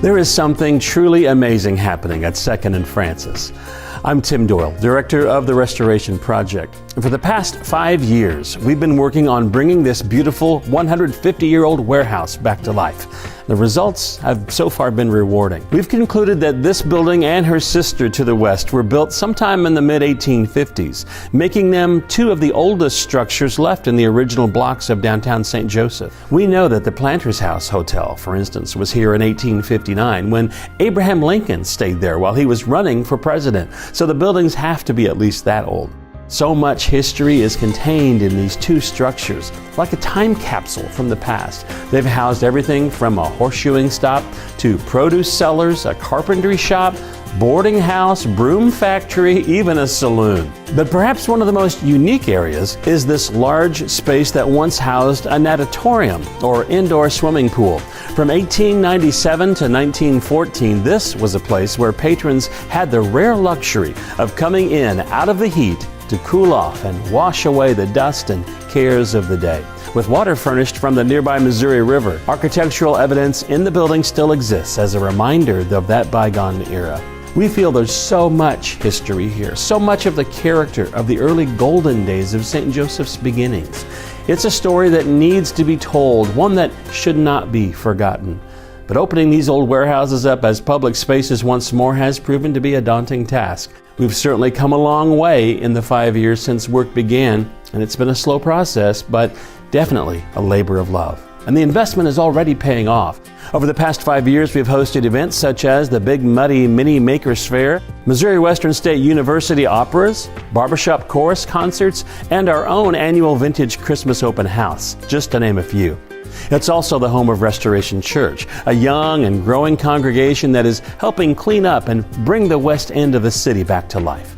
There is something truly amazing happening at 2nd and Francis. I'm Tim Doyle, Director of the Restoration Project. And for the past 5 years, we've been working on bringing this beautiful 150-year-old warehouse back to life. The results have so far been rewarding. We've concluded that this building and her sister to the west were built sometime in the mid-1850s, making them two of the oldest structures left in the original blocks of downtown St. Joseph. We know that the Planters House Hotel, for instance, was here in 1859 when Abraham Lincoln stayed there while he was running for president. So the buildings have to be at least that old. So much history is contained in these two structures, like a time capsule from the past. They've housed everything from a horseshoeing stop to produce cellars, a carpentry shop, boarding house, broom factory, even a saloon. But perhaps one of the most unique areas is this large space that once housed a natatorium, or indoor swimming pool. From 1897 to 1914, this was a place where patrons had the rare luxury of coming in out of the heat to cool off and wash away the dust and cares of the day. With water furnished from the nearby Missouri River, architectural evidence in the building still exists as a reminder of that bygone era. We feel there's so much history here, so much of the character of the early golden days of St. Joseph's beginnings. It's a story that needs to be told, one that should not be forgotten. But opening these old warehouses up as public spaces once more has proven to be a daunting task. We've certainly come a long way in the 5 years since work began, and it's been a slow process, but definitely a labor of love. And the investment is already paying off. Over the past 5 years, we've hosted events such as the Big Muddy Mini Makers Fair, Missouri Western State University operas, barbershop chorus concerts, and our own annual Vintage Christmas Open House, just to name a few. It's also the home of Restoration Church, a young and growing congregation that is helping clean up and bring the west end of the city back to life.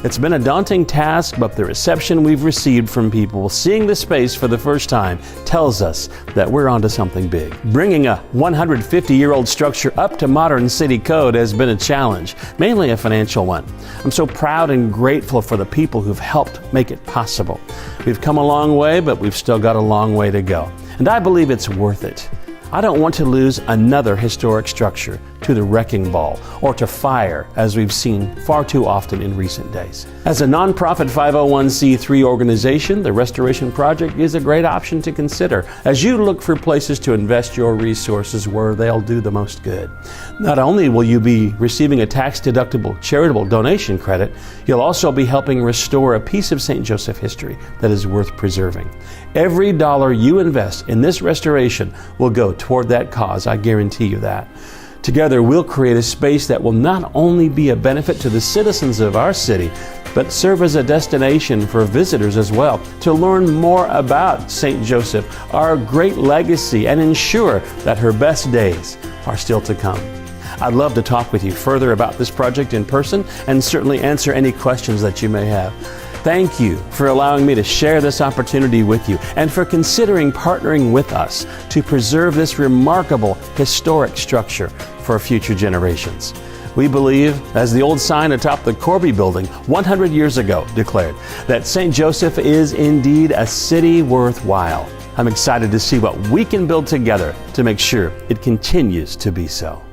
It's been a daunting task, but the reception we've received from people seeing the space for the first time tells us that we're onto something big. Bringing a 150-year-old structure up to modern city code has been a challenge, mainly a financial one. I'm so proud and grateful for the people who've helped make it possible. We've come a long way, but we've still got a long way to go. And I believe it's worth it. I don't want to lose another historic structure to the wrecking ball or to fire, as we've seen far too often in recent days. As a nonprofit 501c3 organization, the Restoration Project is a great option to consider as you look for places to invest your resources where they'll do the most good. Not only will you be receiving a tax-deductible charitable donation credit, you'll also be helping restore a piece of St. Joseph history that is worth preserving. Every dollar you invest in this restoration will go toward that cause, I guarantee you that. Together, we'll create a space that will not only be a benefit to the citizens of our city, but serve as a destination for visitors as well to learn more about St. Joseph, our great legacy, and ensure that her best days are still to come. I'd love to talk with you further about this project in person and certainly answer any questions that you may have. Thank you for allowing me to share this opportunity with you and for considering partnering with us to preserve this remarkable historic structure for future generations. We believe, as the old sign atop the Corby building 100 years ago declared, that St. Joseph is indeed a city worthwhile. I'm excited to see what we can build together to make sure it continues to be so.